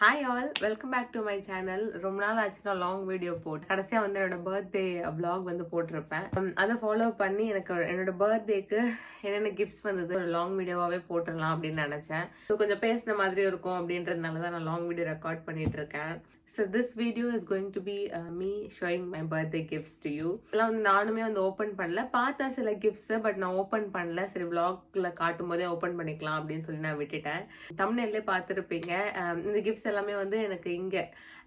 Hi all, welcome back to my channel. ரொம்ப நாள் ஆச்சு நான் லாங் வீடியோ போட்டு கடைசியாக வந்து என்னோட பர்த்டே விளாக் வந்து போட்டிருப்பேன். அதை ஃபாலோ பண்ணி எனக்கு என்னோட பர்த்டேக்கு என்னென்ன கிஃப்ட்ஸ் வந்தது ஒரு லாங் வீடியோவாகவே போட்டுடலாம் அப்படின்னு நினச்சேன். ஸோ கொஞ்சம் பேசின மாதிரி இருக்கும் அப்படின்றதுனால தான் நான் லாங் வீடியோ ரெக்கார்ட் பண்ணிட்டு இருக்கேன். So this video is going to be me showing my birthday gifts to you. இதெல்லாம் வந்து நானுமே வந்து ஓப்பன் பண்ணல, பார்த்தா சில கிஃப்ட்ஸை, பட் நான் ஓப்பன் பண்ணல. சரி விளாக்ல காட்டும் போதே ஓப்பன் பண்ணிக்கலாம் அப்படின்னு சொல்லி நான் விட்டுட்டேன். தம்ப்நெயிலே பார்த்துருப்பீங்க. இந்த கிஃப்ட்ஸ் எல்லாமே வந்து எனக்கு இங்கே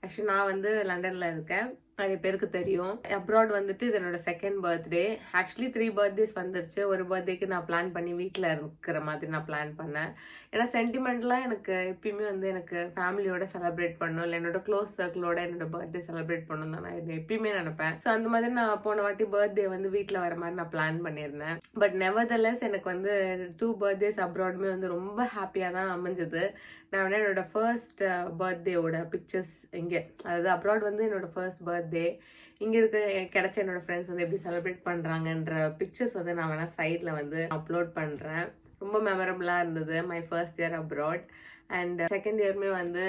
ஆக்சுவலி நான் வந்து லண்டனில் இருக்கேன், நிறைய பேருக்கு தெரியும். அப்ராட் வந்துட்டு இது என்னோட செகண்ட் பர்த்டே. ஆக்சுவலி 3 பர்த்டேஸ் வந்துருச்சு. ஒரு பர்த்டேக்கு நான் பிளான் பண்ணி வீட்டில் இருக்கிற மாதிரி நான் பிளான் பண்ணேன். ஏன்னா சென்டிமெண்ட்லாம் எனக்கு எப்பயுமே வந்து எனக்கு ஃபேமிலியோட செலிப்ரேட் பண்ணணும், இல்லை என்னோட க்ளோஸ் சர்க்கிளோட என்னோட பர்த்டே செலிப்ரேட் பண்ணணும் தான் நான் எப்பயுமே நினைப்பேன். ஸோ அந்த மாதிரி நான் போன வாட்டி பர்த்டே வந்து வீட்டில் வர மாதிரி நான் பிளான் பண்ணியிருந்தேன். பட் நெவர்தலெஸ் எனக்கு வந்து 2 பர்த்டேஸ் அப்ராடுமே வந்து ரொம்ப ஹாப்பியாக தான் அமைஞ்சது. நான் வந்து என்னோட ஃபர்ஸ்ட் பர்த்டேவோட பிக்சர்ஸ் இங்கே, அதாவது அப்ராட் வந்து என்னோட ஃபர்ஸ்ட் பர்த்டே இங்கே இருக்க கிடைச்ச என்னோட ஃப்ரெண்ட்ஸ் வந்து எப்படி செலிப்ரேட் பண்ணுறாங்கன்ற பிக்சர்ஸ் வந்து நான் வேணால் சைடில் வந்து அப்லோட் பண்ணுறேன். ரொம்ப மெமரபுளாக இருந்தது my first year abroad. And second இயருமே வந்து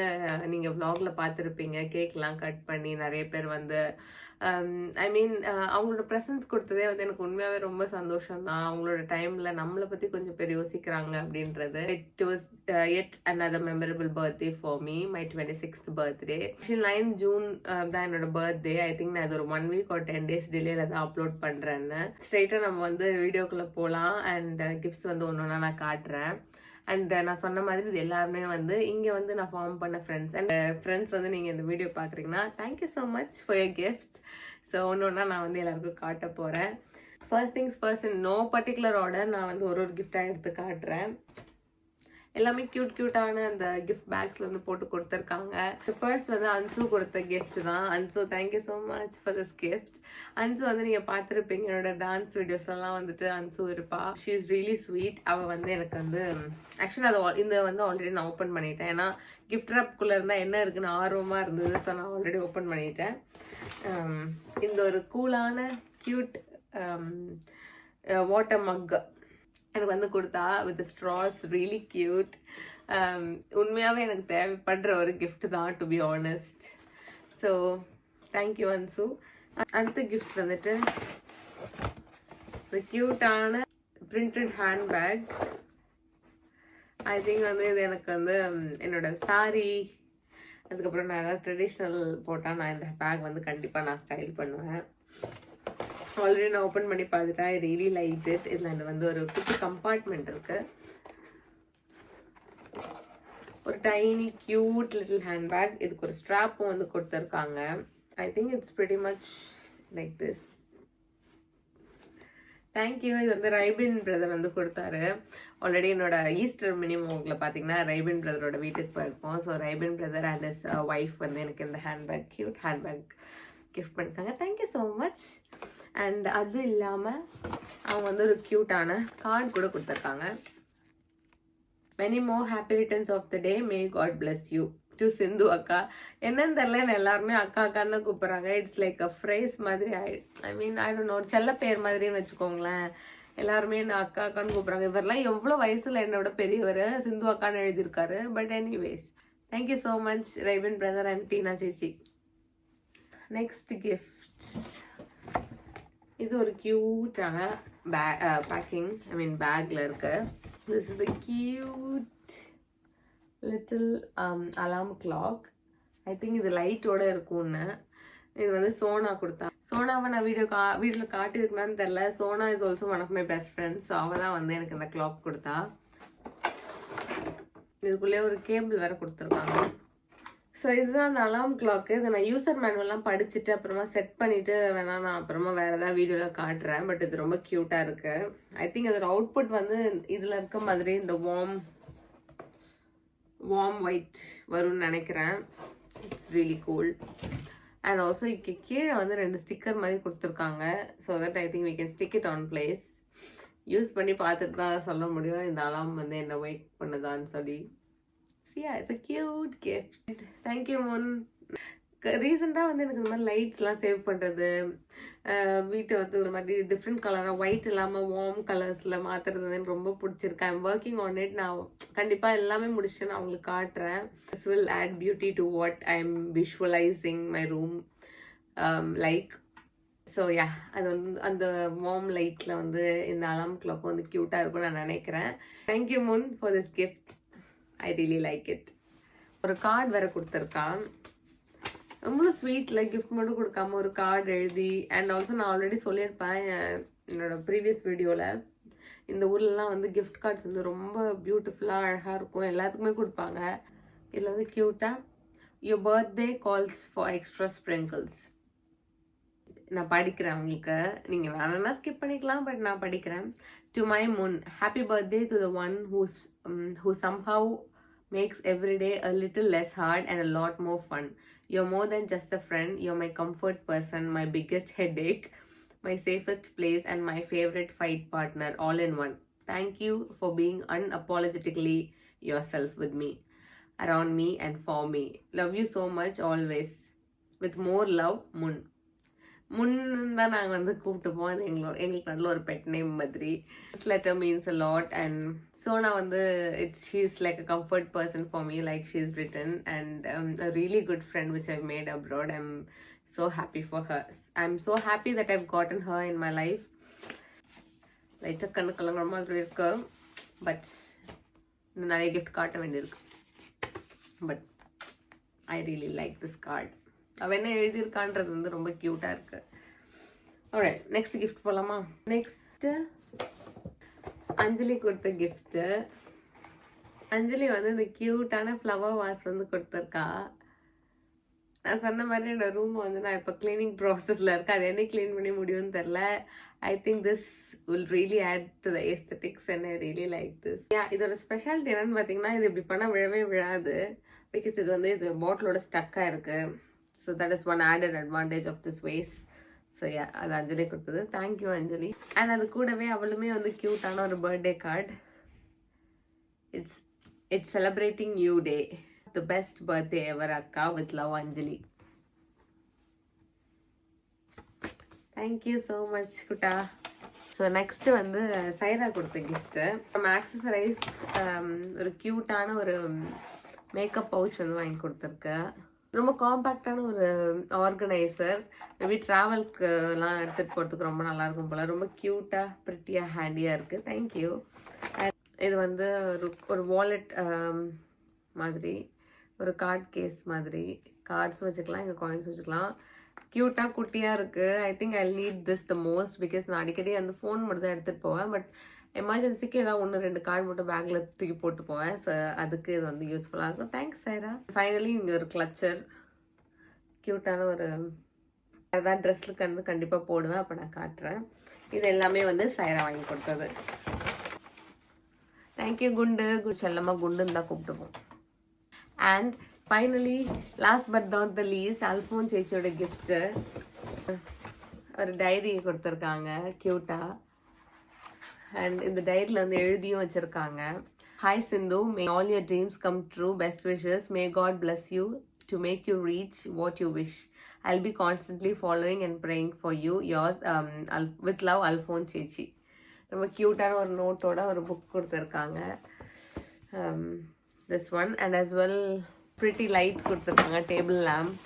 நீங்கள் vlogல பார்த்துருப்பீங்க, கேக்லாம் கட் பண்ணி நிறைய பேர் வந்து ஐ மீன் அவங்களோட ப்ரெசன்ஸ் கொடுத்ததே வந்து எனக்கு உண்மையாகவே ரொம்ப சந்தோஷம் தான். அவங்களோட டைமில் நம்மளை பற்றி கொஞ்சம் பேர் யோசிக்கிறாங்க அப்படின்றது. It was yet another memorable birthday for me, my 26th birthday. Actually 9 June தான் என்னோட பர்த்டே. ஐ திங்க் நான் இது ஒரு 1 வீக் ஒரு 10 days டிலேல தான் அப்லோட் பண்ணுறேன்னு. ஸ்ட்ரெயிட்டாக நம்ம வந்து வீடியோக்குள்ளே போகலாம். அண்ட் கிஃப்ட்ஸ் வந்து ஒன்று ஒன்றா நான் காட்டுறேன். அண்ட் நான் சொன்ன மாதிரி இது எல்லாருமே வந்து இங்கே வந்து நான் ஃபார்ம் பண்ண ஃப்ரெண்ட்ஸ். அண்ட் ஃப்ரெண்ட்ஸ் வந்து நீங்கள் இந்த வீடியோ பார்க்குறீங்கன்னா thank you so much for your gifts. So ஒன்று ஒன்றா நான் வந்து எல்லாருக்கும் காட்ட போகிறேன். First things first, no particular order, நான் வந்து ஒரு கிஃப்டாக எடுத்து காட்டுறேன். எல்லாமே க்யூட்டான அந்த கிஃப்ட் பேக்ஸில் வந்து போட்டு கொடுத்துருக்காங்க. ஃபர்ஸ்ட் வந்து அன்சு கொடுத்த கிஃப்ட் தான். Anshu, thank you so much for this gift. Anshu வந்து நீங்கள் பார்த்துருப்பீங்க என்னோட டான்ஸ் வீடியோஸ்லாம் வந்துட்டு அன்சு இருப்பா. She is really sweet. அவள் வந்து எனக்கு வந்து ஆக்சுவலி அதை இந்த வந்து ஆல்ரெடி நான் ஓப்பன் பண்ணிட்டேன். ஏன்னா கிஃப்ட் ரேப்குள்ளே இருந்தால் என்ன இருக்குன்னு ஆர்வமாக இருந்தது. ஸோ நான் ஆல்ரெடி ஓப்பன் பண்ணிட்டேன். இந்த ஒரு கூலான க்யூட் வாட்டர் மக் எனக்கு வந்து கொடுத்தா வித் ஸ்ட்ராஸ், ரியலி க்யூட். உண்மையாகவே எனக்கு தேவைப்படுற ஒரு கிஃப்ட் தான், to be honest. So thank you Anshu. அடுத்த கிஃப்ட் வந்துட்டு இந்த க்யூட்டான பிரிண்டட் ஹேண்ட்பேக். ஐ திங்க் வந்து இது எனக்கு வந்து என்னோட சாரி, அதுக்கப்புறம் நான் ஏதாவது ட்ரெடிஷ்னல் போட்டால் நான் இந்த பேக் வந்து கண்டிப்பாக நான் ஸ்டைல் பண்ணுவேன். ஆல்ரெடி நான் ஓப்பன் பண்ணி பார்த்துட்டேன். ஐ ரியலி லைக் இட். இதில் வந்து ஒரு குட்டி கம்பார்ட்மெண்ட் இருக்கு. ஒரு டைனி கியூட் லிட்டில் ஹேண்ட்பேக். இதுக்கு ஒரு ஸ்ட்ராப்பும் வந்து கொடுத்துருக்காங்க. I think it's pretty much like this. Thank you. இது வந்து ரைபின் பிரதர் வந்து கொடுத்தாரு. ஆல்ரெடி என்னோட ஈஸ்டர் மினிமோங்கில் பார்த்தீங்கன்னா ரைபின் பிரதரோட வீட்டுக்கு போயிருப்போம். So Raibin brother and his wife வந்து எனக்கு இந்த ஹேண்ட்பேக், க்யூட் ஹேண்ட்பேக் கிஃப்ட் பண்ணிட்டாங்க. Thank you so much. அண்ட் அது இல்லாமல் அவங்க வந்து ஒரு க்யூட்டான கார்டு கூட கொடுத்துருக்காங்க. Many more happy returns of the day, may God bless you to Sindhu அக்கா. என்னன்னு தெரியல, எல்லாருமே அக்கா அக்கான்னு தான் கூப்பிட்றாங்க. இட்ஸ் லைக் அ ஃப்ரேஸ் மாதிரி. ஐ மீன் ஐ டோன்ட் நோ, ஒரு செல்ல பேர் மாதிரின்னு வச்சுக்கோங்களேன். எல்லாருமே என்ன அக்கா அக்கான்னு கூப்பிட்றாங்க. இவரெல்லாம் எவ்வளோ வயசில் என்னோட பெரியவர், சிந்து அக்கான்னு எழுதியிருக்காரு. But anyways, thank you so much Raibin brother and Teena சேச்சி. நெக்ஸ்ட் கிஃப்ட், இது ஒரு க்யூட்டான பேக்கிங், ஐ மீன் பேக்கில் இருக்கு. This is a cute little alarm clock. I think இது லைட்டோட இருக்கும்னு. இது வந்து சோனா கொடுத்தா. சோனாவை நான் வீடியோவில் காட்டியிருக்கலான்னு தெரில. Sona is also one of my best friends. So அவள் தான் வந்து எனக்கு இந்த கிளாக் கொடுத்தா. இதுக்குள்ளே ஒரு கேபிள் வேறு கொடுத்துருக்காங்க. ஸோ இதுதான் அந்த அலாம் கிளாக்கு. இதை நான் யூசர் மேனுவல்லாம் படிச்சுட்டு அப்புறமா செட் பண்ணிவிட்டு வேணா நான் அப்புறமா வேறு ஏதாவது வீடியோவில் காட்டுறேன். பட் இது ரொம்ப க்யூட்டாக இருக்குது. ஐ திங்க் அதோட அவுட்புட் வந்து இதில் இருக்க மாதிரி இந்த வார்ம் ஒயிட் வரும்னு நினைக்கிறேன். It's really cool. And also கீழே வந்து 2 ஸ்டிக்கர் மாதிரி கொடுத்துருக்காங்க. So that I think we can stick it on place. Use பண்ணி பார்த்துட்டு தான் சொல்ல முடியும் இந்த அலாம் வந்து என்ன ஒர்க் பண்ணுதான்னு சொல்லி. So yeah, it's a cute gift. Thank you, Moon. ரீசெண்டாக வந்து எனக்கு இந்த மாதிரி லைட்ஸ்லாம் சேவ் பண்ணுறது, வீட்டை வந்து ஒரு மாதிரி டிஃப்ரெண்ட் கலராக ஒயிட் இல்லாமல் வார்ம் கலர்ஸில் மாற்றுறது எனக்கு ரொம்ப பிடிச்சிருக்கு. I'm working on it. நான் கண்டிப்பாக எல்லாமே முடிச்சுட்டு நான் உங்களுக்கு காட்டுறேன். This will add beauty to what I am visualising my room like. So ya, அது வந்து அந்த வார்ம் லைட்டில் வந்து இந்த அலாம் கிளாக் வந்து க்யூட்டாக இருக்கும்னு நான் நினைக்கிறேன். தேங்க்யூ முன் for this gift. I really like it. ஒரு கார்டு வேறு கொடுத்துருக்கான். ரொம்ப ஸ்வீட்டில் கிஃப்ட் மட்டும் கொடுக்காம ஒரு கார்டு எழுதி, அண்ட் ஆல்சோ நான் ஆல்ரெடி சொல்லியிருப்பேன் என்னோட ப்ரீவியஸ் வீடியோவில், இந்த ஊர்லலாம் வந்து கிஃப்ட் கார்ட்ஸ் வந்து ரொம்ப பியூட்டிஃபுல்லாக அழகாக இருக்கும், எல்லாத்துக்குமே கொடுப்பாங்க. இதில் வந்து க்யூட்டாக your birthday calls for extra sprinkles. நான் படிக்கிறேன் உங்களுக்கு, நீங்கள் வேணும்னா ஸ்கிப் பண்ணிக்கலாம், பட் நான் படிக்கிறேன். டு மை முன், happy birthday to the one who somehow makes every day a little less hard and a lot more fun. You're more than just a friend. You're my comfort person, my biggest headache, my safest place, and my favorite fight partner all in one. Thank you for being unapologetically yourself with me, around me, and for me. Love you so much always. With more love, Mun. முன்னு தான் நாங்கள் வந்து கூப்பிட்டுப்போம். அது எங்களுக்கு நல்ல ஒரு pet name மாதிரி. This letter means a lot. And Sona வந்து she is like a comfort person for me, like she is written, and a really good friend which I've made abroad. I'm so happy for her. I'm so happy that I've gotten her in my life. லைட்டாக கண்ணு கலங்குற மாதிரி இருக்கு, but இன்னும் நிறைய gift காட்ட வேண்டியிருக்கு. But I really like this card. அவள் என்ன எழுதியிருக்கான்றது வந்து ரொம்ப க்யூட்டாக இருக்குது. ஓகே, நெக்ஸ்ட் கிஃப்ட் போகலாமா? நெக்ஸ்ட்டு அஞ்சலி கொடுத்த கிஃப்ட்டு. அஞ்சலி வந்து இந்த க்யூட்டான ஃப்ளவர் வாஸ் வந்து கொடுத்துருக்கா. நான் சொன்ன மாதிரி என்னோட ரூம் வந்து நான் இப்போ க்ளீனிங் ப்ராசஸில் இருக்கேன். அது என்ன க்ளீன் பண்ணி முடியும்னு தெரில. I think this will really add to the aesthetics and I really like this. இதோட ஸ்பெஷாலிட்டி என்னன்னு பார்த்தீங்கன்னா, இது இப்படி பண்ணால் விழவே விழாது. பிகாஸ் இது வந்து இது பாட்டிலோட ஸ்டக்காக இருக்குது. So that is one added advantage of this vase. So yeah, அது அஞ்சலி கொடுத்தது. Thank you Anjali. அண்ட் அது கூடவே அவளுமே வந்து க்யூட்டான ஒரு birthday card. It's celebrating you day, the best birthday ever அக்கா, with love Anjali. Thank you so much குட்டா. ஸோ நெக்ஸ்ட்டு வந்து சைரா கொடுத்த கிஃப்ட்டு. நம்ம ஆக்சசரைஸ் ஒரு க்யூட்டான ஒரு மேக்கப் பவுச் வந்து வாங்கி கொடுத்துருக்கு. ரொம்ப காம்பேக்டான ஒரு ஆர்கனைசர். மேபி ட்ராவல்க்குலாம் எடுத்துகிட்டு போகிறதுக்கு ரொம்ப நல்லாயிருக்கும் போல். ரொம்ப க்யூட்டாக ப்ரிட்டியாக ஹேண்டியாக இருக்குது. தேங்க்யூ. இது வந்து ஒரு வாலெட் மாதிரி, ஒரு கார்ட் கேஸ் மாதிரி. கார்ட்ஸும் வச்சுக்கலாம், இங்கே காயின்ஸ் வச்சுக்கலாம். க்யூட்டாக குட்டியாக இருக்குது. I think I need this the most, because நான் அடிக்கடி அந்த ஃபோன் மட்டும் தான் எடுத்துகிட்டு போவேன். பட் எமர்ஜென்சிக்கு ஏதாவது 1-2 கார்டு மட்டும் பேக்கில் தூக்கி போட்டு போவேன். ஸோ அதுக்கு இது வந்து யூஸ்ஃபுல்லாக இருக்கும். தேங்க்ஸ் சைரா. ஃபைனலி இங்கே ஒரு கிளச்சர், க்யூட்டான ஒரு அதான் ட்ரெஸ்ஸுக்கு வந்து கண்டிப்பாக போடுவேன், அப்போ நான் காட்டுறேன். இது எல்லாமே வந்து சைரா வாங்கி கொடுத்தது. தேங்க்யூ குண்டு. செல்லமாக குண்டுன்னு தான் கூப்பிட்டுப்போம். And finally last but not the least, Alphon சேச்சியோட கிஃப்ட்டு. ஒரு டைரி கொடுத்துருக்காங்க க்யூட்டாக. அண்ட் இந்த டைரியில் வந்து எழுதியும் வச்சுருக்காங்க. Hi Sindhu, may all your dreams come true, best wishes, may God bless you to make you reach what you wish. I'll be constantly following and praying for you, yours with love Alphon சேச்சி. ரொம்ப க்யூட்டான ஒரு நோட்டோட ஒரு book கொடுத்துருக்காங்க. This one and as well pretty light கொடுத்துருக்காங்க, table lamp.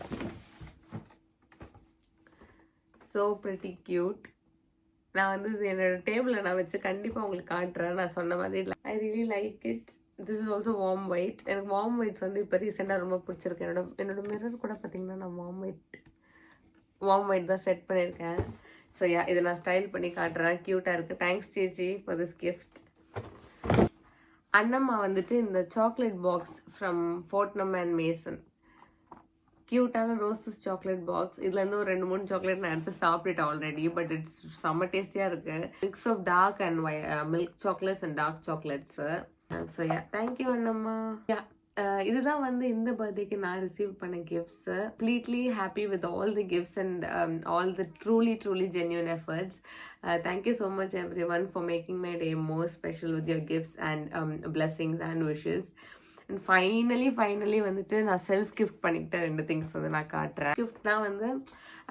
So pretty cute. நான் வந்து இது என்னோட டேபிளில் நான் வச்சு கண்டிப்பாக உங்களுக்கு காட்டுறேன். நான் சொன்ன மாதிரி ஐ really like it. This is also warm white. எனக்கு வார்ம் ஒயிட்ஸ் வந்து இப்போ ரீசெண்டாக ரொம்ப பிடிச்சிருக்கு. என்னோட மிரர் கூட பார்த்தீங்கன்னா நான் வார்ம் ஒயிட் தான் செட் பண்ணியிருக்கேன். ஸோ யா, இதை நான் ஸ்டைல் பண்ணி காட்டுறேன். க்யூட்டாக இருக்குது. தேங்க்ஸ் சேச்சி ஃபார் திஸ் கிஃப்ட். அண்ணம்மா வந்துட்டு இந்த chocolate box from Fortnum and Mason, க்யூட்டான ரோசஸ் சாக்லேட் பாக்ஸ். இதுலேருந்து ஒரு 2-3 சாக்லேட் நான் எடுத்து சாப்பிட்டுட்டேன் ஆல்ரெடி. பட் இட்ஸ் செம்ம டேஸ்டியாக இருக்குது. Mix of dark and milk chocolates and dark chocolates. So yeah, thank you Annamma. Yeah, இதுதான் வந்து இந்த பர்த்டேக்கு நான் ரிசீவ் பண்ண gifts. Completely happy with all the gifts and all the truly genuine efforts. Thank you so much everyone for making my day more special with your gifts and blessings and wishes. And finally வந்துட்டு நான் self gift பண்ணிக்கிட்ட 2 things வந்து நான் காட்டுறேன். கிஃப்ட்னா வந்து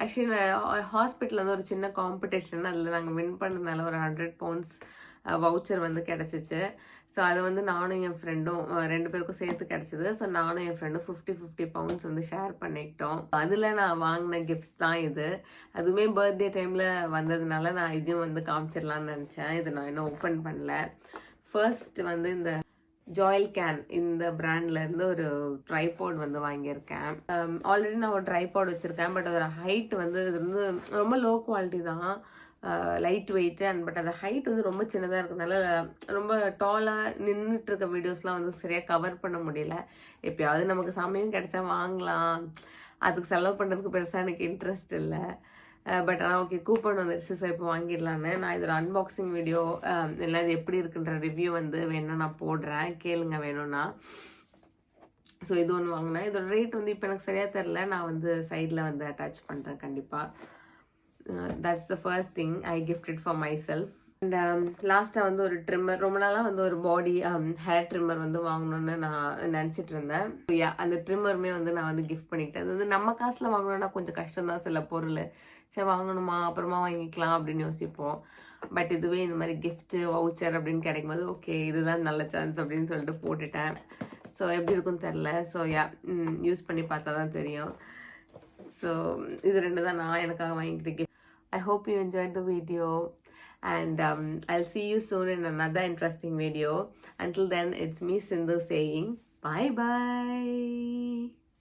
actually நான் ஹாஸ்பிட்டலில் வந்து ஒரு சின்ன காம்படிஷன், அதில் நாங்கள் வின் பண்ணதுனால ஒரு 100 பவுண்ட்ஸ் வவுச்சர் வந்து கிடச்சிச்சு. ஸோ அதை வந்து நானும் என் ஃப்ரெண்டும் 2 பேருக்கும் சேர்த்து கிடச்சிது. ஸோ நானும் என் ஃப்ரெண்டும் 50 பவுண்ட்ஸ் வந்து ஷேர் பண்ணிக்கிட்டோம். அதில் நான் வாங்கின கிஃப்ட்ஸ் தான் இது. அதுவுமே பர்த்டே டைமில் வந்ததுனால நான் இதையும் வந்து காமிச்சிடலான்னு நினச்சேன். இது நான் இன்னும் ஓப்பன் பண்ணல. ஃபர்ஸ்ட் வந்து இந்த ஜாயில் கேன் இந்த பிராண்ட்லேருந்து ஒரு ட்ரைபாட் வந்து வாங்கியிருக்கேன். ஆல்ரெடி நான் ஒரு ட்ரைபாட் வச்சுருக்கேன். பட் அதோட ஹைட் வந்து இது வந்து ரொம்ப லோ குவாலிட்டி தான், லைட் வெயிட்டு. அண்ட் பட் அந்த ஹைட் வந்து ரொம்ப சின்னதாக இருக்கிறதுனால ரொம்ப டாலாக நின்றுட்டு இருக்க வீடியோஸ்லாம் வந்து சரியாக கவர் பண்ண முடியல. எப்பயாவது நமக்கு சமயம் கிடைச்சா வாங்கலாம், அதுக்கு செலவு பண்ணுறதுக்கு பெருசாக எனக்கு இன்ட்ரெஸ்ட் இல்லை. பட் ஆனால் ஓகே, கூப்பன் வந்துடுச்சு, ஸோ இப்போ வாங்கிடலான்னு. நான் இதோட அன்பாக்சிங் வீடியோ இல்லை இது எப்படி இருக்குன்ற ரிவ்யூ வந்து வேணும்னா நான் போடுறேன், கேளுங்க வேணும்னா. ஸோ இது ஒன்று வாங்கினேன். இதோட ரேட் வந்து இப்போ எனக்கு சரியாக தெரில, நான் வந்து சைடில் வந்து அட்டாச் பண்ணுறேன் கண்டிப்பாக. That's the first thing I gifted for my self. And லாஸ்ட்டாக வந்து ஒரு ட்ரிம்மர், ரொம்ப நாளாக வந்து ஒரு பாடி ஹேர் ட்ரிம்மர் வந்து வாங்கணும்னு நான் நினச்சிட்டு இருந்தேன். அந்த ட்ரிம்மருமே வந்து நான் வந்து கிஃப்ட் பண்ணிக்கிட்டேன். அது வந்து நம்ம காசில் வாங்கணும்னா கொஞ்சம் கஷ்டம் தான், சில பொருள் சரி வாங்கணுமா அப்புறமா வாங்கிக்கலாம் அப்படின்னு யோசிப்போம். பட் இதுவே இந்த மாதிரி கிஃப்ட்டு வவுச்சர் அப்படின்னு கிடைக்கும்போது ஓகே இதுதான் நல்ல சான்ஸ் அப்படின்னு சொல்லிட்டு போட்டுட்டேன். ஸோ எப்படி இருக்குன்னு தெரில. ஸோ யூஸ் பண்ணி பார்த்தா தான் தெரியும். ஸோ இது 2 தான் நான் எனக்காக வாங்கிக்கிட்டு gift. I hope you enjoyed the video, and I'll see you soon in another interesting video. Until then, it's me Sindhu saying bye bye.